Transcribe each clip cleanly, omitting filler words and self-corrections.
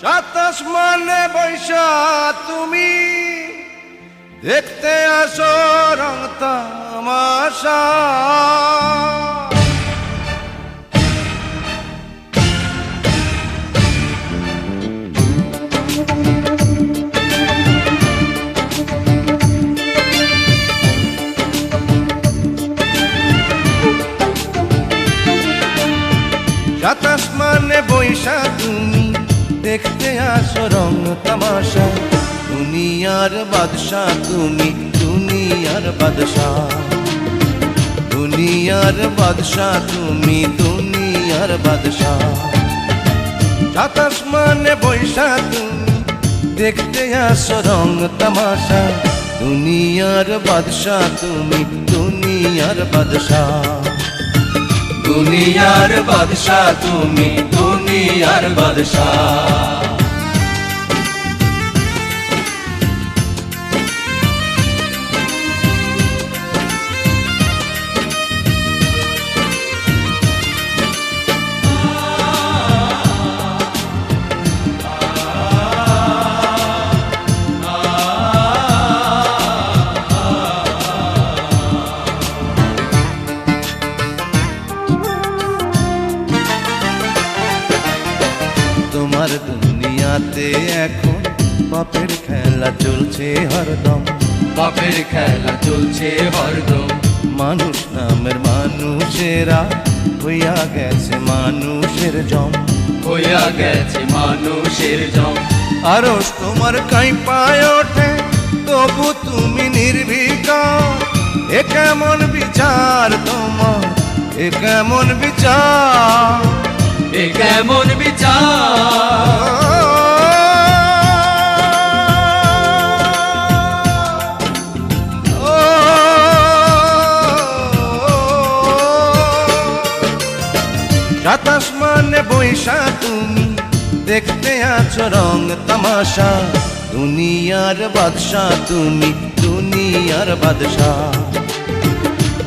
সাতাশ মানে বৈশা তুমি দেখতে আসো রং তামাশা, সাতাশ মানে বৈশা তুমি দেখতে আসো রং তামাশা, দুনিয়ার বাদশাহ তুমি, দুনিয়ার বাদশাহ, দুনিয়ার বাদশাহ তুমি, দুনিয়ার বাদশাহ। সাতাশ মানে বৈশা তুমি দেখতে আসো রং তামাশা, দুনিয়ার বাদশাহ তুমি, দুনিয়ার বাদশাহ, দুনিয়ার বাদশাহ তুমি, দুনিয়ার বাদশাহ। তোমার দুনিয়াতে এখন পাপের খেলা চলছে হরদম, পাপের খেলা চলছে হরদম। মানুষ নামের মানুষেরা হইয়া গেছে মানুষের জম, হইয়া গেছে মানুষের জম। আরো তোমার কাঁপায় ওঠে তবু তুমি নির্বিকার, এ কেমন বিচার তোমার, এ কেমন বিচার, এ কেমন বিচার। সাতাশ মানে বৈশা তুমি দেখতে আছো রং তামাশা, দুনিয়ার বাদশাহ তুমি, দুনিয়ার বাদশাহ,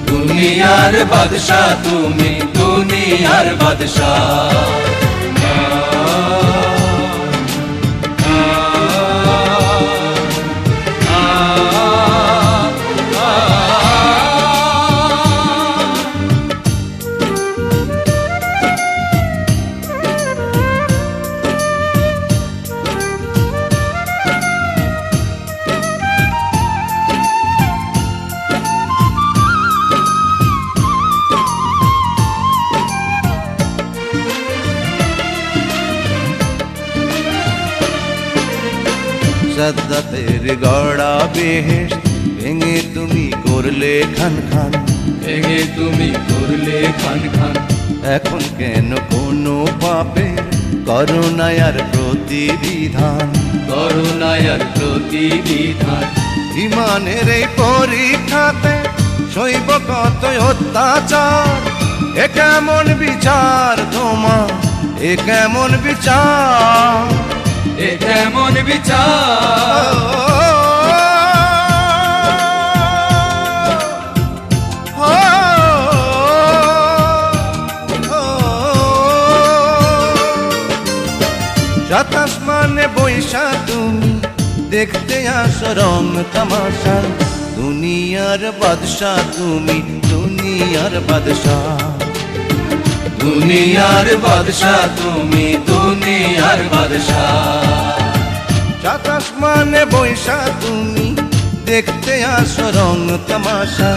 দুনিয়ার বাদশাহ তুমি, দুনিয়ার বাদশাহ। সাদ্দাতের গড়া বেহেশত ভেঙে তুমি করলে খান খান, ভেঙে তুমি করলে খান খান। এখন কেন কোনো পাপের করুণায়ার প্রতিবিধান, করুণায়ার প্রতিবিধান। ইমানের এই পরীক্ষাতে সইব কত অত্যাচার, এ কেমন বিচার তোমার, এ কেমন বিচার, এ কেমন বিচার। সাতাশ মানে বৈশা তুমি দেখতে আসো রং তামাশা, দুনিয়ার বাদশাহ তুমি, দুনিয়ার বাদশাহ, দুনিয়ার বাদশাহ তুমি, দুনিয়ার বাদশাহ। সাতাশ মানে বৈশা তুমি দেখতে আসো রং তামাশা,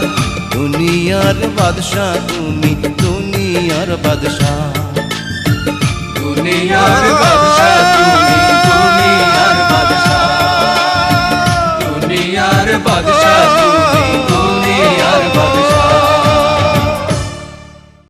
দুনিয়ার বাদশাহ তুমি, দুনিয়ার বাদশাহ, দুনিয়ার বাদশাহ তুমি,